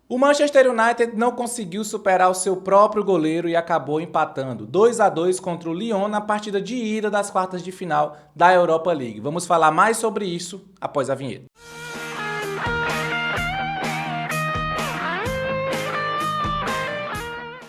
O Manchester United não conseguiu superar o seu próprio goleiro e acabou empatando 2-2 contra o Lyon na partida de ida das quartas de final da Europa League. Vamos falar mais sobre isso após a vinheta.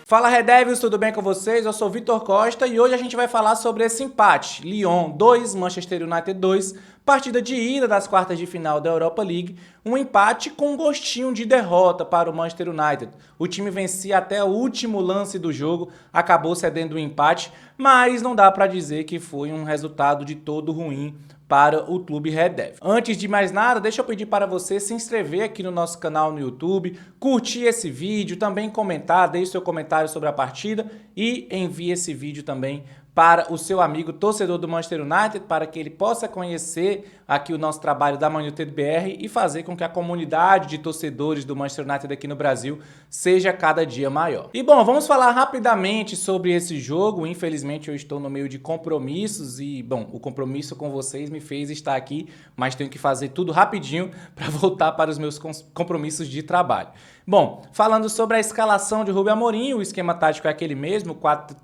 Fala Red Devils, tudo bem com vocês? Eu sou Vitor Costa e hoje a gente vai falar sobre esse empate. Lyon 2, Manchester United 2, partida de ida das quartas de final da Europa League, um empate com um gostinho de derrota para o Manchester United. O time vencia até o último lance do jogo, acabou cedendo o empate, mas não dá para dizer que foi um resultado de todo ruim para o clube Red Devils. Antes de mais nada, deixa eu pedir para você se inscrever aqui no nosso canal no YouTube, curtir esse vídeo, também comentar, deixe seu comentário sobre a partida e envie esse vídeo também para o seu amigo torcedor do Manchester United, para que ele possa conhecer aqui o nosso trabalho da Man United BR e fazer com que a comunidade de torcedores do Manchester United aqui no Brasil seja cada dia maior. E bom, vamos falar rapidamente sobre esse jogo. Infelizmente eu estou no meio de compromissos e, bom, o compromisso com vocês me fez estar aqui, mas tenho que fazer tudo rapidinho para voltar para os meus compromissos de trabalho. Bom, falando sobre a escalação de Rubem Amorim, o esquema tático é aquele mesmo,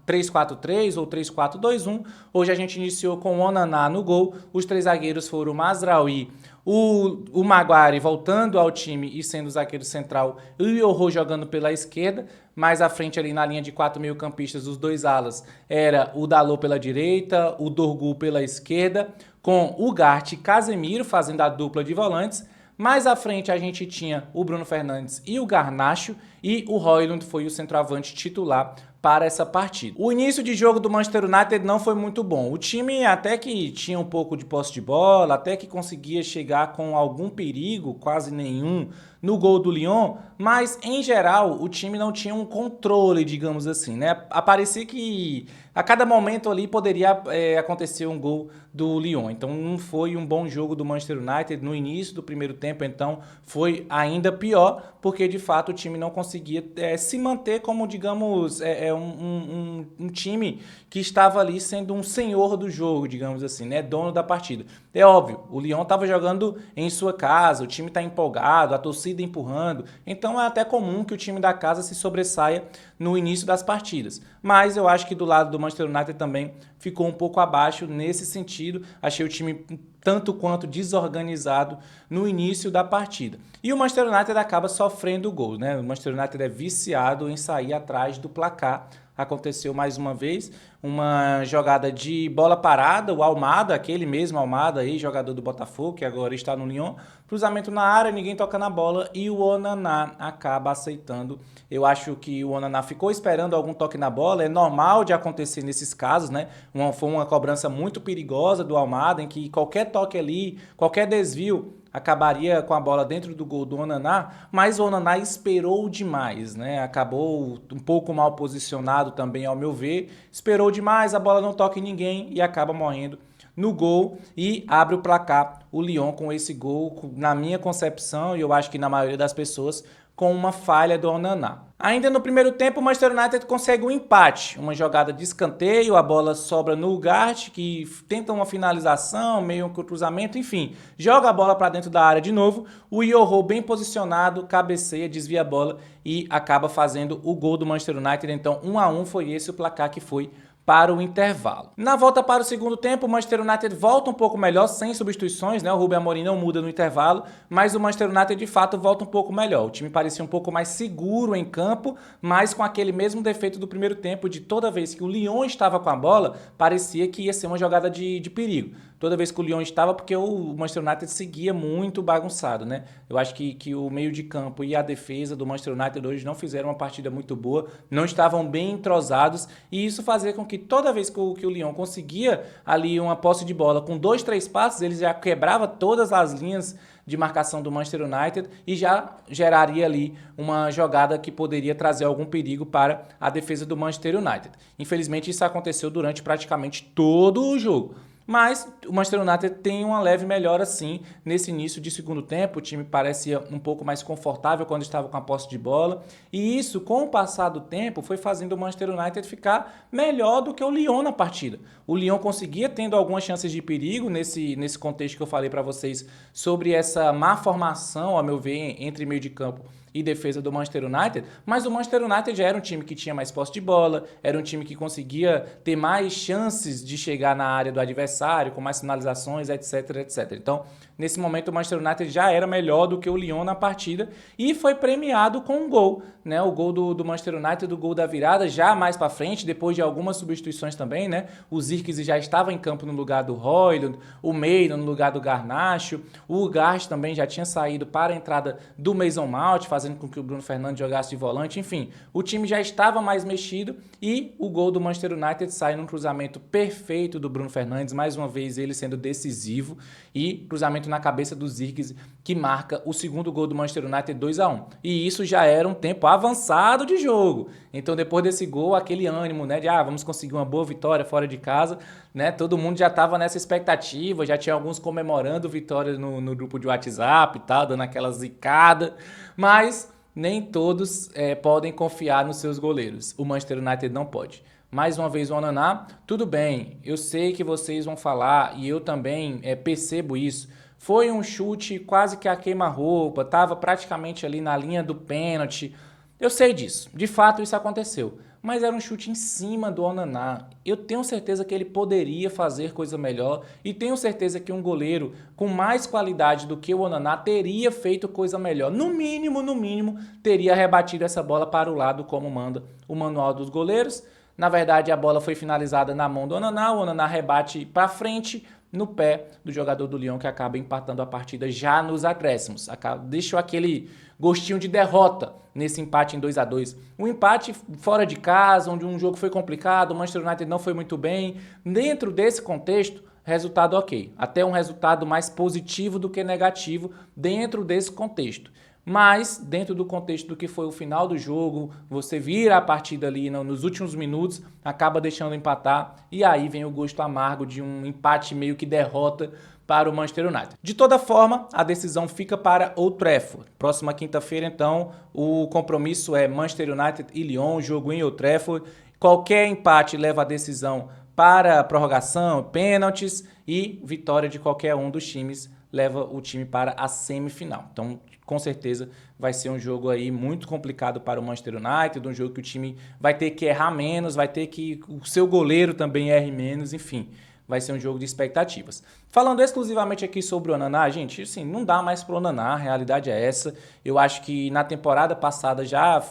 3-4-3 ou 3-4-2-1. Hoje a gente iniciou com o Onaná no gol, os três zagueiros foram o Mazraoui, o Maguire voltando ao time e sendo o zagueiro central, e o Yoho jogando pela esquerda. Mais à frente ali na linha de 4 meio-campistas, os dois alas, era o Dalot pela direita, o Dorgu pela esquerda, com o Ugarte e Casemiro fazendo a dupla de volantes. Mais à frente a gente tinha o Bruno Fernandes e o Garnacho, e o Højlund foi o centroavante titular para essa partida. O início de jogo do Manchester United não foi muito bom. O time até que tinha um pouco de posse de bola, até que conseguia chegar com algum perigo, quase nenhum, no gol do Lyon, mas em geral o time não tinha um controle, digamos assim, né? Parecia que a cada momento ali poderia acontecer um gol do Lyon. Então não foi um bom jogo do Manchester United no início do primeiro tempo, então foi ainda pior, porque de fato o time não conseguia se manter como, digamos, um time que estava ali sendo um senhor do jogo, digamos assim, né? Dono da partida. É óbvio, o Lyon estava jogando em sua casa, o time está empolgado, a torcida empurrando, então é até comum que o time da casa se sobressaia no início das partidas. Mas eu acho que do lado do Manchester United também ficou um pouco abaixo nesse sentido. Achei o time tanto quanto desorganizado no início da partida. E o Manchester United acaba sofrendo gols, né? O Manchester United é viciado em sair atrás do placar. Aconteceu mais uma vez uma jogada de bola parada, o Almada, aquele mesmo Almada aí, jogador do Botafogo, que agora está no Lyon, cruzamento na área, ninguém toca na bola e o Onaná acaba aceitando. Eu acho que o Onaná ficou esperando algum toque na bola, é normal de acontecer nesses casos, né? Foi uma cobrança muito perigosa do Almada, em que qualquer toque ali, qualquer desvio, acabaria com a bola dentro do gol do Onaná, mas o Onaná esperou demais, né? Acabou um pouco mal posicionado também, ao meu ver. Esperou demais, a bola não toca em ninguém e acaba morrendo no gol e abre o placar o Lyon com esse gol, na minha concepção, e eu acho que na maioria das pessoas, com uma falha do Onaná. Ainda no primeiro tempo, o Manchester United consegue um empate, uma jogada de escanteio, a bola sobra no Ugarte, que tenta uma finalização, meio um cruzamento, enfim, joga a bola para dentro da área de novo, o Yoho bem posicionado, cabeceia, desvia a bola e acaba fazendo o gol do Manchester United. Então 1-1 foi esse o placar que foi para o intervalo. Na volta para o segundo tempo, o Manchester United volta um pouco melhor, sem substituições, né? O Rubem Amorim não muda no intervalo, mas o Manchester United de fato volta um pouco melhor. O time parecia um pouco mais seguro em campo, mas com aquele mesmo defeito do primeiro tempo, de toda vez que o Lyon estava com a bola, parecia que ia ser uma jogada de perigo. Toda vez que o Lyon estava, porque o Manchester United seguia muito bagunçado, né? Eu acho que o meio de campo e a defesa do Manchester United hoje não fizeram uma partida muito boa, não estavam bem entrosados, e isso fazia com que toda vez que o Lyon conseguia ali uma posse de bola com 2, 3 passes, ele já quebrava todas as linhas de marcação do Manchester United e já geraria ali uma jogada que poderia trazer algum perigo para a defesa do Manchester United. Infelizmente isso aconteceu durante praticamente todo o jogo. Mas o Manchester United tem uma leve melhora sim nesse início de segundo tempo. O time parecia um pouco mais confortável quando estava com a posse de bola. E isso, com o passar do tempo, foi fazendo o Manchester United ficar melhor do que o Lyon na partida. O Lyon conseguia tendo algumas chances de perigo nesse contexto que eu falei para vocês sobre essa má formação, a meu ver, entre meio de campo e defesa do Manchester United, mas o Manchester United já era um time que tinha mais posse de bola, era um time que conseguia ter mais chances de chegar na área do adversário, com mais finalizações, etc, etc. Então, nesse momento, o Manchester United já era melhor do que o Lyon na partida e foi premiado com um gol, né? O gol do Manchester United, o gol da virada, já mais para frente, depois de algumas substituições também, né? O Zirkzee já estava em campo no lugar do Højlund, o Maino no lugar do Garnacho, o Ugarte também já tinha saído para a entrada do Mason Mount, fazendo com que o Bruno Fernandes jogasse de volante, enfim, o time já estava mais mexido e o gol do Manchester United sai num cruzamento perfeito do Bruno Fernandes, mais uma vez ele sendo decisivo e cruzamento na cabeça do Zirkzee que marca o segundo gol do Manchester United 2-1. E isso já era um tempo avançado de jogo. Então depois desse gol, aquele ânimo, né, de vamos conseguir uma boa vitória fora de casa, né? Todo mundo já estava nessa expectativa, já tinha alguns comemorando vitória no grupo de WhatsApp e tal, dando aquela zicada, mas nem todos podem confiar nos seus goleiros. O Manchester United não pode. Mais uma vez o Onana, tudo bem, eu sei que vocês vão falar e eu também percebo isso. Foi um chute quase que a queima-roupa, estava praticamente ali na linha do pênalti. Eu sei disso, de fato isso aconteceu. Mas era um chute em cima do Onana. Eu tenho certeza que ele poderia fazer coisa melhor e tenho certeza que um goleiro com mais qualidade do que o Onana teria feito coisa melhor. No mínimo, teria rebatido essa bola para o lado como manda o manual dos goleiros. Na verdade, a bola foi finalizada na mão do Onana, o Onana rebate para frente no pé do jogador do Lyon que acaba empatando a partida já nos acréscimos. Deixou aquele gostinho de derrota nesse empate em 2-2. Um empate fora de casa, onde um jogo foi complicado, o Manchester United não foi muito bem. Dentro desse contexto, resultado ok. Até um resultado mais positivo do que negativo dentro desse contexto. Mas, dentro do contexto do que foi o final do jogo, você vira a partida ali nos últimos minutos, acaba deixando empatar, e aí vem o gosto amargo de um empate meio que derrota para o Manchester United. De toda forma, a decisão fica para Old Trafford. Próxima quinta-feira, então, o compromisso é Manchester United e Lyon, jogo em Old Trafford. Qualquer empate leva a decisão para a prorrogação, pênaltis, e vitória de qualquer um dos times leva o time para a semifinal. Então, com certeza, vai ser um jogo aí muito complicado para o Manchester United, um jogo que o time vai ter que errar menos, vai ter que o seu goleiro também erre menos, enfim, vai ser um jogo de expectativas. Falando exclusivamente aqui sobre o Onana, gente, assim, não dá mais pro Onana, a realidade é essa. Eu acho que na temporada passada já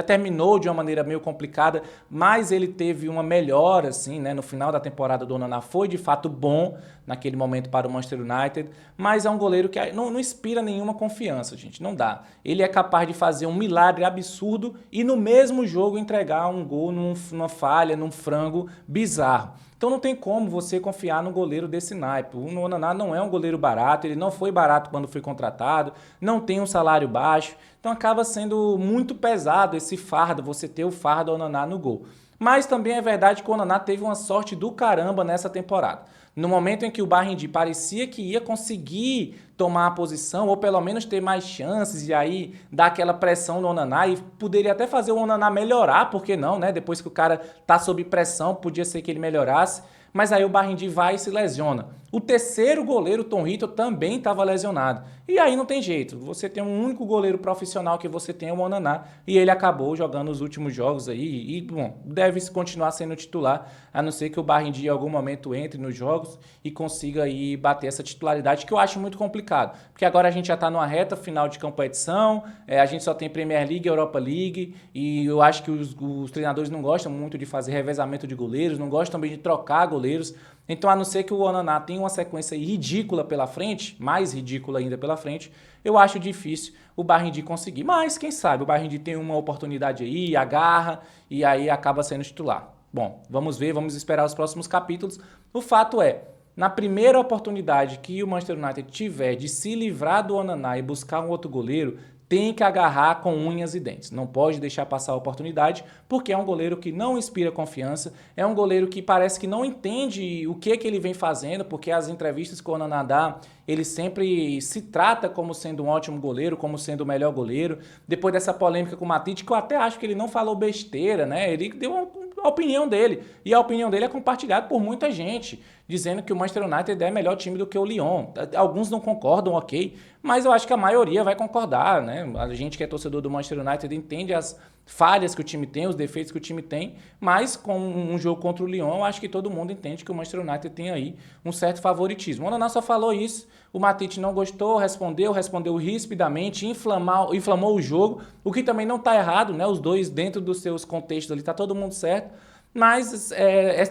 terminou de uma maneira meio complicada, mas ele teve uma melhora, assim, né? No final da temporada do Onana foi de fato bom naquele momento para o Manchester United, mas é um goleiro que não inspira nenhuma confiança, gente, não dá. Ele é capaz de fazer um milagre absurdo e no mesmo jogo entregar um gol numa falha, num frango bizarro. Então não tem como você confiar no goleiro desse naipe. O Onana não é um goleiro barato, ele não foi barato quando foi contratado, não tem um salário baixo, então acaba sendo muito pesado esse fardo, você ter o fardo Onana no gol. Mas também é verdade que o Onana teve uma sorte do caramba nessa temporada. No momento em que o Barrindi parecia que ia conseguir tomar a posição, ou pelo menos ter mais chances, e aí dar aquela pressão no Onana, e poderia até fazer o Onana melhorar, por que não, né? Depois que o cara tá sob pressão, podia ser que ele melhorasse, mas aí o Barrindi vai e se lesiona. O terceiro goleiro, Tom Heaton, também estava lesionado. E aí não tem jeito, você tem um único goleiro profissional que você tem, o Onana, e ele acabou jogando os últimos jogos aí, e bom, deve continuar sendo titular, a não ser que o Barrindi em algum momento entre nos jogos e consiga aí bater essa titularidade, que eu acho muito complicado, porque agora a gente já está numa reta final de competição, a gente só tem Premier League e Europa League, e eu acho que os treinadores não gostam muito de fazer revezamento de goleiros, não gostam também de trocar goleiros. Então, a não ser que o Onana tenha uma sequência ridícula pela frente, mais ridícula ainda pela frente, eu acho difícil o Barrindi conseguir. Mas, quem sabe, o Barrindi tem uma oportunidade aí, agarra e aí acaba sendo titular. Bom, vamos ver, vamos esperar os próximos capítulos. O fato é, na primeira oportunidade que o Manchester United tiver de se livrar do Onana e buscar um outro goleiro, tem que agarrar com unhas e dentes. Não pode deixar passar a oportunidade, porque é um goleiro que não inspira confiança, é um goleiro que parece que não entende o que ele vem fazendo, porque as entrevistas que o Onana dá, ele sempre se trata como sendo um ótimo goleiro, como sendo o melhor goleiro. Depois dessa polêmica com o Matite, que eu até acho que ele não falou besteira, né? Ele deu uma a opinião dele. E a opinião dele é compartilhada por muita gente, dizendo que o Manchester United é melhor time do que o Lyon. Alguns não concordam, ok, mas eu acho que a maioria vai concordar, né? A gente que é torcedor do Manchester United entende as falhas que o time tem, os defeitos que o time tem, mas com um jogo contra o Lyon, eu acho que todo mundo entende que o Manchester United tem aí um certo favoritismo. O Onaná só falou isso, o Matite não gostou, respondeu rispidamente, inflamou o jogo, o que também não está errado, né? Os dois dentro dos seus contextos ali, tá todo mundo certo, mas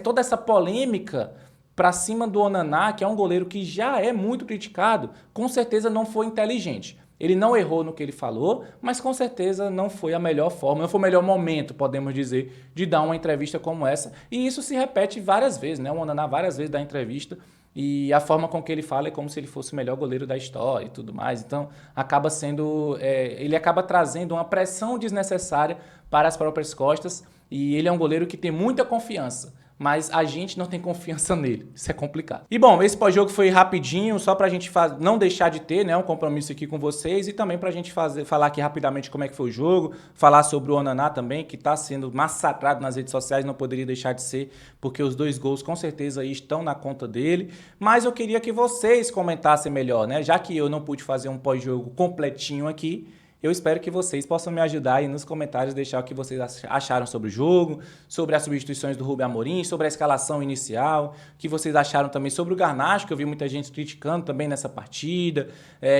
toda essa polêmica para cima do Onaná, que é um goleiro que já é muito criticado, com certeza não foi inteligente. Ele não errou no que ele falou, mas com certeza não foi a melhor forma, não foi o melhor momento, podemos dizer, de dar uma entrevista como essa. E isso se repete várias vezes, né? O Onaná várias vezes dá entrevista e a forma com que ele fala é como se ele fosse o melhor goleiro da história e tudo mais. Então, acaba sendo... ele acaba trazendo uma pressão desnecessária para as próprias costas e ele é um goleiro que tem muita confiança, mas a gente não tem confiança nele. Isso é complicado. E bom, esse pós-jogo foi rapidinho, só pra gente não deixar de ter, né, um compromisso aqui com vocês e também pra gente falar aqui rapidamente como é que foi o jogo, falar sobre o Onaná também, que tá sendo massacrado nas redes sociais, não poderia deixar de ser, porque os 2 gols com certeza aí estão na conta dele, mas eu queria que vocês comentassem melhor, né, já que eu não pude fazer um pós-jogo completinho aqui, eu espero que vocês possam me ajudar aí nos comentários, deixar o que vocês acharam sobre o jogo, sobre as substituições do Rubem Amorim, sobre a escalação inicial, o que vocês acharam também sobre o Garnacho, que eu vi muita gente criticando também nessa partida.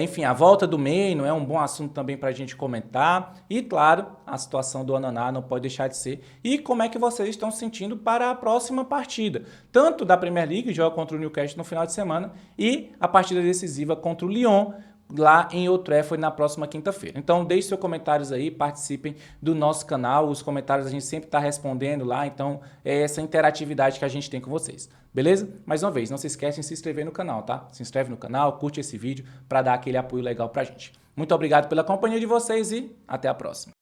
Enfim, a volta do Maino é um bom assunto também para a gente comentar. E, claro, a situação do Onaná não pode deixar de ser. E como é que vocês estão se sentindo para a próxima partida, tanto da Premier League, que joga contra o Newcastle no final de semana, e a partida decisiva contra o Lyon, lá em Old Trafford na próxima quinta-feira. Então deixe seus comentários aí, participem do nosso canal, os comentários a gente sempre está respondendo lá, então é essa interatividade que a gente tem com vocês, beleza? Mais uma vez, não se esquecem de se inscrever no canal, tá? Se inscreve no canal, curte esse vídeo para dar aquele apoio legal pra gente. Muito obrigado pela companhia de vocês e até a próxima.